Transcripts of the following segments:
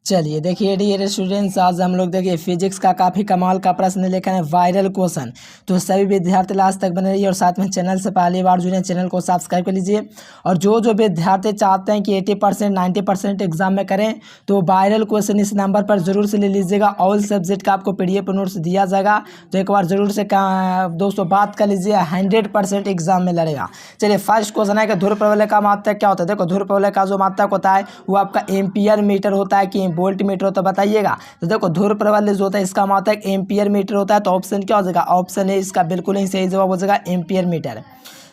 चलिए देखिए dear students, आज हम लोग देखिए फिजिक्स का काफ़ी कमाल का प्रश्न लेकर है, वायरल क्वेश्चन। तो सभी विद्यार्थी लास्ट तक बने रहिए और साथ में चैनल से पहली बार जुड़े चैनल को सब्सक्राइब कर लीजिए। और जो जो विद्यार्थी चाहते हैं कि 80% 90% एग्जाम में करें तो वायरल क्वेश्चन इस नंबर पर जरूर से ले लीजिएगा। ऑल सब्जेक्ट का आपको PDF नोट्स दिया जाएगा, तो एक बार जरूर से दोस्तों बात कर लीजिए, 100% एग्जाम में लड़ेगा। चलिए फर्स्ट क्वेश्चन है कि ध्रुव प्रबल का मात्रक क्या होता है। देखो ध्रुव प्रबल का जो मात्रक होता है वो आपका एम्पियर मीटर होता है कि वोल्ट मीटर होता है, बताइएगा। तो देखो ध्रुव प्रबल जो होता है इसका मात्रक एम्पियर मीटर होता है, तो ऑप्शन क्या हो जाएगा, ऑप्शन है इसका बिल्कुल ही सही जवाब हो जाएगा एम्पियर मीटर।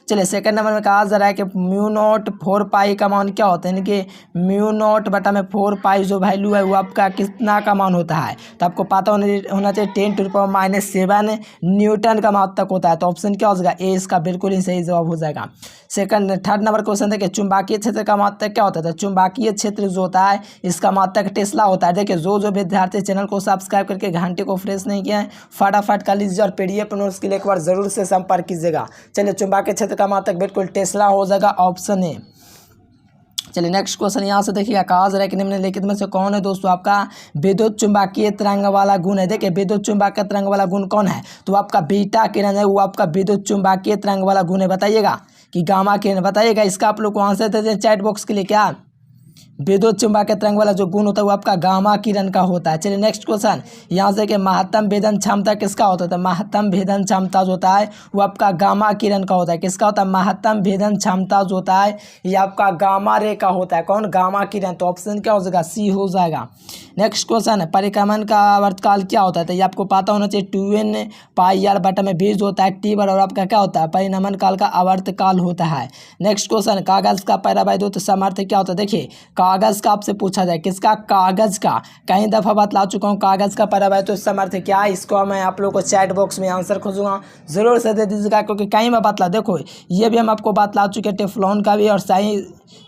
चलिए सेकंड नंबर में कहा जा रहा है कि म्यू नॉट 4 पाई का मान क्या होता है, यानी कि म्यू नॉट बटा में 4 पाई जो वैल्यू है वो आपका कितना का मान होता है। तो आपको पता होना चाहिए 10⁻⁷ न्यूटन का मात्रक होता है, तो ऑप्शन क्या हो जाएगा ए इसका बिल्कुल ही सही जवाब हो जाएगा। थर्ड नंबर क्वेश्चन देखिए चुंबकीय क्षेत्र का मात्रक क्या होता है। तो चुंबकीय क्षेत्र जो होता है इसका मात्रक टेस्ला होता है। देखिए जो जो विद्यार्थी चैनल को सब्सक्राइब करके घंटे को फ्रेश नहीं किया है फटाफट कर लीजिए और PDF नोट्स के लिए एक बार जरूर से संपर्क कीजिएगा। चलिए चुंबकीय क्षेत्र का मात्रक बिल्कुल टेस्ला हो जाएगा, ऑप्शन ए। चलिए नेक्स्ट क्वेश्चन यहाँ से देखिएगा, कहा जा रहा है कि निम्नलिखित में से कौन है दोस्तों आपका विद्युत चुंबकीय तरंग वाला गुण है। देखिए विद्युत चुंबकीय तरंग वाला गुण कौन है, तो आपका बीटा किरण है, वो आपका विद्युत चुंबकीय तरंग वाला गुण है, बताइएगा कि गामा किरण, बताइएगा। इसका आप लोग को आंसर दे दें चैट बॉक्स के लिए, क्या विद्युत चुंबकीय तरंग वाला जो गुण होता है वो आपका गामा किरण का होता है। चलिए नेक्स्ट क्वेश्चन यहाँ से कि महत्तम भेदन क्षमता किसका होता है। तो महत्तम भेदन क्षमता जो होता है वो आपका गामा किरण का होता है। किसका होता है, महत्तम भेदन क्षमता जो होता है ये आपका गामा रे का होता है। कौन, गामा किरण, तो ऑप्शन क्या हो जाएगा, सी हो जाएगा। नेक्स्ट क्वेश्चन है परिक्रमण का आवर्तकाल क्या होता है। तो ये आपको पता होना चाहिए 2n पाई r बटा में 20 होता है, टी बराबर आपका क्या होता है, परिनमन काल का आवर्तकाल होता है। नेक्स्ट क्वेश्चन कागज का पैरावैद्युत सामर्थ्य क्या होता है। देखिए कागज का आपसे पूछा जाए, किसका, कागज का। कई दफा बतला चुका हूँ कागज का पैरावैद्युत सामर्थ्य क्या है, इसको मैं आप लोगों को चैट बॉक्स में आंसर खोजूंगा, जरूर से दे दीजिएगा क्योंकि कहीं मैं बतला, देखो ये भी हम आपको बतला चुके हैं टेफ्लॉन का भी और सही।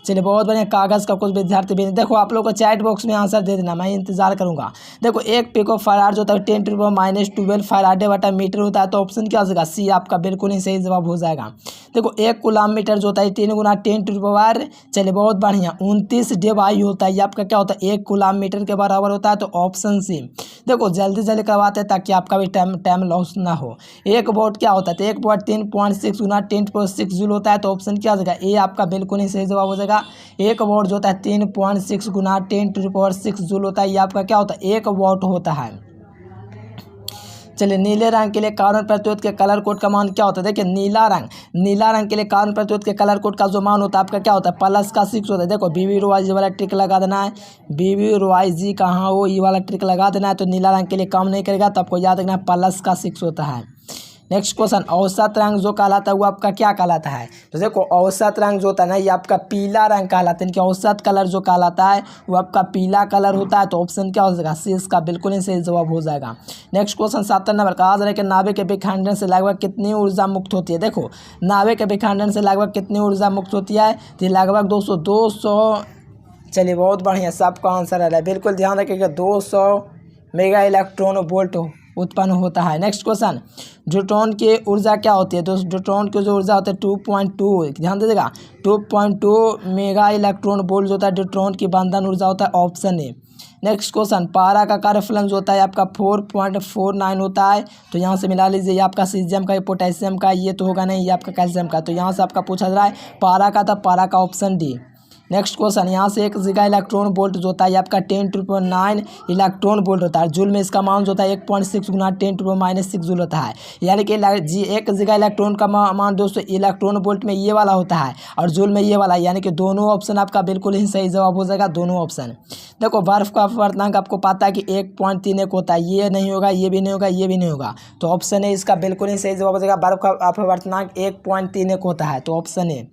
चलिए बहुत बढ़िया, कागज का कुछ विद्यार्थी भी, देखो आप लोग को चैट बॉक्स में आंसर दे देना, मैं इंतजार करूंगा। देखो एक पिको फराड जो होता है 10⁻⁻12 फराडे बटा मीटर होता है, तो ऑप्शन क्या हो जाएगा, सी आपका बिल्कुल ही सही जवाब हो जाएगा। देखो एक कूलम मीटर जो होता है 3 × 10⁻, चलिए बहुत बढ़िया 29 DI होता है, ये आपका क्या होता है, एक कूलम मीटर के बराबर होता है, तो ऑप्शन सी। देखो जल्दी जल्दी करवाते हैं ताकि आपका भी टाइम लॉस ना हो। एक वोट क्या होता है, तो एक वोट 3.6 × 10⁻6 जूल होता है, तो ऑप्शन क्या हो जाएगा, ए आपका बिल्कुल ही सही जवाब हो जाएगा। एक वोट जो होता है 3.6 × 10⁻6 जूल होता है, ये आपका क्या होता है, एक वोट होता है। चलिए नीले रंग के लिए कार्बन प्रतिरोध के कलर कोड का मान क्या होता है। देखिए नीला रंग के लिए कार्बन प्रतिरोध के कलर कोड का जो मान होता है आपका क्या होता है, +6 होता है। देखो BB वाला ट्रिक लगा देना है, BB कहाँ हो, ये वाला ट्रिक लगा देना है, तो नीला रंग के लिए काम नहीं करेगा, तो आपको याद रखना है +6 होता है। नेक्स्ट क्वेश्चन औसत रंग जो कहलाता है वो आपका क्या कहलाता है। तो देखो औसत रंग जो होता है ना ये आपका पीला रंग कहलाता है, इनके औसत कलर जो कहलाता है वो आपका पीला कलर होता है, तो ऑप्शन क्या हो जाएगा, सी इसका बिल्कुल ही सही जवाब हो जाएगा। नेक्स्ट क्वेश्चन 7 नंबर कहा जा रहा है कि नाभिक के विखंडन से लगभग कितनी ऊर्जा मुक्त होती है। देखो नाभिक के विखंडन से लगभग कितनी ऊर्जा मुक्त होती है, तो लगभग 200। चलिए बहुत बढ़िया, सबका आंसर आ रहा है, बिल्कुल ध्यान रखिएगा, 200 मेगा इलेक्ट्रॉन वोल्ट उत्पन्न होता है। नेक्स्ट क्वेश्चन न्यूट्रॉन की ऊर्जा क्या होती है। तो न्यूट्रॉन की जो ऊर्जा होती है 2.2, ध्यान दीजिएगा 2.2 मेगा इलेक्ट्रॉन वोल्ट जो होता है न्यूट्रॉन की बंधन ऊर्जा होता है, ऑप्शन ए। नेक्स्ट क्वेश्चन पारा का कार्यफलन जो होता है आपका 4.49 होता है, तो यहाँ से मिला लीजिए, ये आपका सीजियम का, ये पोटेशियम का, ये तो होगा नहीं, ये आपका कैल्शियम का, तो यहाँ से आपका पूछा जा रहा है पारा का, था पारा का ऑप्शन डी। नेक्स्ट क्वेश्चन यहाँ से 1 गीगा इलेक्ट्रॉन वोल्ट जो होता है आपका 10⁻9 इलेक्ट्रॉन वोल्ट होता है। जूल में इसका मान जो होता है 1.6 × 10⁻⁻6 जूल होता है, यानी कि 1 गीगा इलेक्ट्रॉन का मान दोस्तों इलेक्ट्रॉन वोल्ट में ये वाला होता है और जूल में ये वाला, यानी कि दोनों ऑप्शन आपका बिल्कुल ही सही जवाब हो जाएगा, दोनों ऑप्शन। देखो बर्फ का अपवर्तनांक आपको पता है कि 1.31 होता है, ये नहीं होगा, ये भी नहीं होगा, ये भी नहीं होगा, तो ऑप्शन ए इसका बिल्कुल ही सही जवाब हो जाएगा। बर्फ का अपवर्तनांक 1.31 होता है, तो ऑप्शन ए।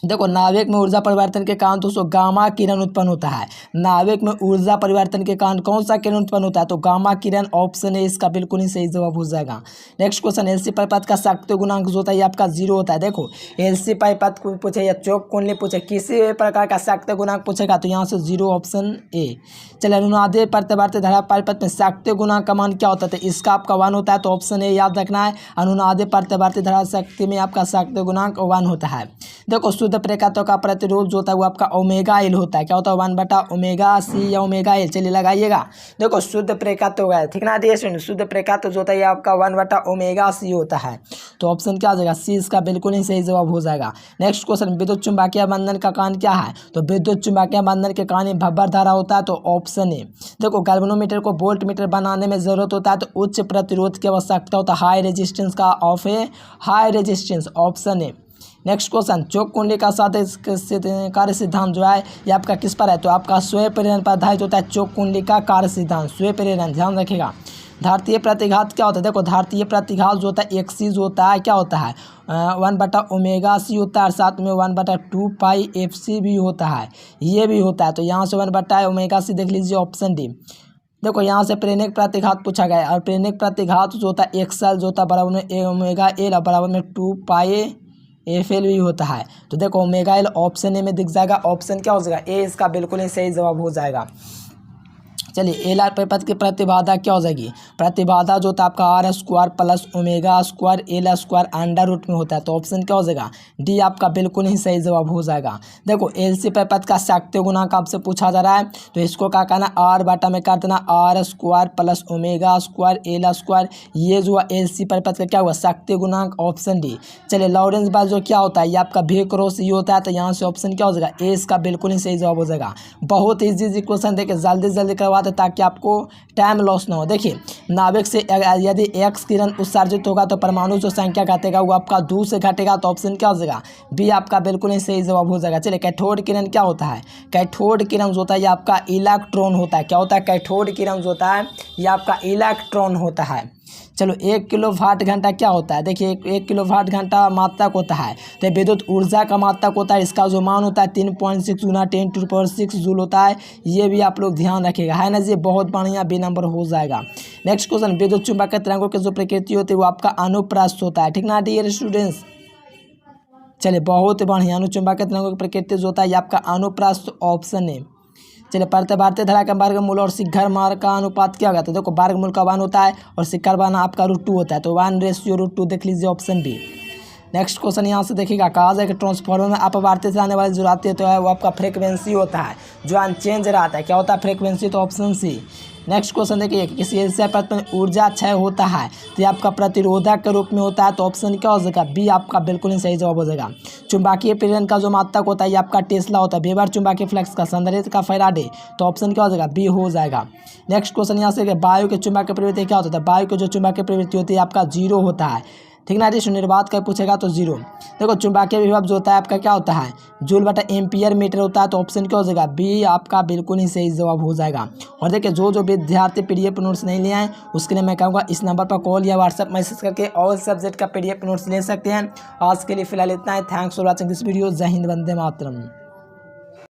देखो नाभिक में ऊर्जा परिवर्तन के कारण दोस्तों गामा किरण उत्पन्न होता है। नाभिक में ऊर्जा परिवर्तन के कारण कौन सा किरण उत्पन्न होता है, तो गामा किरण, ऑप्शन है इसका बिल्कुल ही सही जवाब हो जाएगा। नेक्स्ट क्वेश्चन एलसी परिपथ का शक्ति गुणांक जो होता है ये आपका 0 होता है। देखो एलसी परिपथ को पूछे या चौक कुंडली पूछे, किसी भी प्रकार का शक्ति गुणांक पूछेगा तो यहाँ से 0, ऑप्शन ए। चलिए अनुनादीय प्रत्यावर्ती धारा परिपथ में शक्ति गुणांक का मान क्या होता है, तो इसका आपका 1 होता है, तो ऑप्शन ए याद रखना है। अनुनादीय प्रत्यावर्ती धारा शक्ति में आपका शक्ति गुणांक 1 होता है। देखो शुद्ध शुद्ध प्रेरकत्व का प्रतिरोध जो होता है वो आपका ओमेगा एल होता है। क्या होता है 1/ओमेगा सी या ओमेगा एल। चलिए लगाइएगा। देखो शुद्ध प्रेरकत्व है, ठीक ना डियर स्टूडेंट, शुद्ध प्रेरकत्व जो होता है ये आपका 1/ओमेगा सी होता है। तो ऑप्शन क्या आ जाएगा, सी इसका बिल्कुल ही सही जवाब हो जाएगा। नेक्स्ट क्वेश्चन, विद्युत चुम्बकीय बंधन का कारण क्या है? तो विद्युत चुम्बकीय बंधन के कारण भंवर धारा होता है। तो ऑप्शन ए। देखो गैल्वेनोमीटर को वोल्ट मीटर बनाने में जरूरत होता है तो उच्च प्रतिरोध की आवश्यकता होता है, हाई रेजिस्टेंस का of a high resistance. Option A. Next question, choke कुंडली का कार्य सिद्धांत जो है ये आपका किस पर है? तो आपका स्वयं प्रेरण पर आधारित होता है चौक कुंडली का कार्य सिद्धांत, स्वयं प्रेरण, ध्यान रखिएगा। धारतीय प्रतिघात क्या होता है? देखो धारतीय प्रतिघात जो होता है एक चीज होता है, क्या होता है 1/ओमेगा सी होता है और साथ में 1/2 पाई एफ सी भी होता है, ये भी होता है। तो यहाँ से 1/ओमेगा सी देख लीजिए, ऑप्शन डी। देखो यहाँ से प्रेरक प्रतिघात पूछा गया है और प्रेरक प्रतिघात जो होता है एक्सल जो होता है बराबर में ओमेगा एल और बराबर में 2 पाई एफ एल भी होता है। तो देखो ओमेगा एल ऑप्शन ए में दिख जाएगा। ऑप्शन क्या हो जाएगा, ए इसका बिल्कुल ही सही जवाब हो जाएगा। चलिए एल आर परिपथ की प्रतिबाधा क्या हो जाएगी? प्रतिबाधा जो होता है आपका R square plus omega square L square under root में होता है। तो ऑप्शन क्या हो जाएगा, डी आपका बिल्कुल ही सही जवाब हो जाएगा। देखो एल सी परिपथ का शक्ति गुणांक आपसे पूछा जा रहा है तो इसको क्या करना, आर बटा में कर देना R square plus omega square L square. ये जो एल सी परिपथ का क्या हुआ, शक्ति गुणांक, ऑप्शन डी। चलिए लॉरेंस बल जो क्या होता है ये आपका भी क्रॉस ई होता है। तो यहाँ से ऑप्शन क्या हो जाएगा, ए इसका बिल्कुल ही सही जवाब हो जाएगा। बहुत ईजी क्वेश्चन, देखिए जल्दी जल्दी करवा ताकि आपको टाइम लॉस ना हो। देखिए नाभिक से यदि एक्स किरण उत्सर्जित होगा तो परमाणु जो संख्या घटेगा वो आपका 2 से घटेगा। तो ऑप्शन क्या हो जाएगा, बी आपका बिल्कुल ही सही जवाब हो जाएगा। चलिए कैथोड किरण क्या होता है? कैथोड किरण जो होता है ये आपका इलेक्ट्रॉन होता है। क्या होता है, कैथोड किरण जो होता है ये आपका इलेक्ट्रॉन होता है। चलो 1 किलो वाट घंटा क्या होता है? देखिए 1 किलो वाट घंटा मात्रक होता है तो विद्युत ऊर्जा का मात्रक होता है। इसका जो मान होता है 3.6 गुना 10⁻6 जूल होता है। ये भी आप लोग ध्यान रखिएगा, है ना जी, बहुत बढ़िया बी नंबर हो जाएगा। नेक्स्ट क्वेश्चन, विद्युत चुम्बकीय तरंगों की जो प्रकृति होती है वो आपका अनुप्रस्थ होता है, ठीक ना डियर स्टूडेंट्स। चलिए बहुत बढ़िया, अनुचुम्बकीय तरंगों की प्रकृति जो होता है ये आपका अनुप्रस्थ, ऑप्शन है। चलिए भारतीय धारा का वर्गमूल और शिखर मान का अनुपात क्या होगा? तो देखो वर्गमूल का 1 होता है और शिखर मान आपका √2 होता है। तो 1:√2 देख लीजिए, ऑप्शन बी। नेक्स्ट क्वेश्चन यहाँ से देखिएगा, कहा जाए कि ट्रांसफार्मर में अपवर्तित से आने वाली जो रहती है तो है वो आपका फ्रीक्वेंसी होता है जो अनचेंज रहता है। क्या होता है फ्रीक्वेंसी? तो ऑप्शन सी। नेक्स्ट क्वेश्चन देखिए, किसी ऐसे पदार्थ में ऊर्जा क्षय होता है तो ये आपका प्रतिरोधक के रूप में होता है। तो ऑप्शन क्या हो जाएगा, बी आपका बिल्कुल ही सही जवाब हो जाएगा। चुंबकीय प्रेरण का जो मात्रक होता है ये आपका टेस्ला होता है। वेबर चुंबकीय फ्लक्स का, संधारित्र का फैराडे। तो ऑप्शन क्या हो जाएगा, बी हो जाएगा। नेक्स्ट क्वेश्चन यहाँ से, वायु के चुंबकीय प्रवृत्ति क्या होता है? वायु की जो चुंबकीय प्रवृत्ति होती है आपका 0 होता है, ठीक ना। यदि निर्वात का पूछेगा तो 0। देखो चुंबकीय विभव जो होता है आपका क्या होता है, जूल बटा एम्पियर मीटर होता है। तो ऑप्शन क्या हो जाएगा, बी आपका बिल्कुल ही सही जवाब हो जाएगा। और देखिए जो विद्यार्थी PDF नोट्स नहीं ले आए उसके लिए मैं कहूँगा इस नंबर पर कॉल या व्हाट्सएप मैसेज करके ऑल सब्जेक्ट का PDF नोट्स ले सकते हैं। आज के लिए फिलहाल इतना ही। Thanks for watching this video. जय हिंद, वंदे मातरम।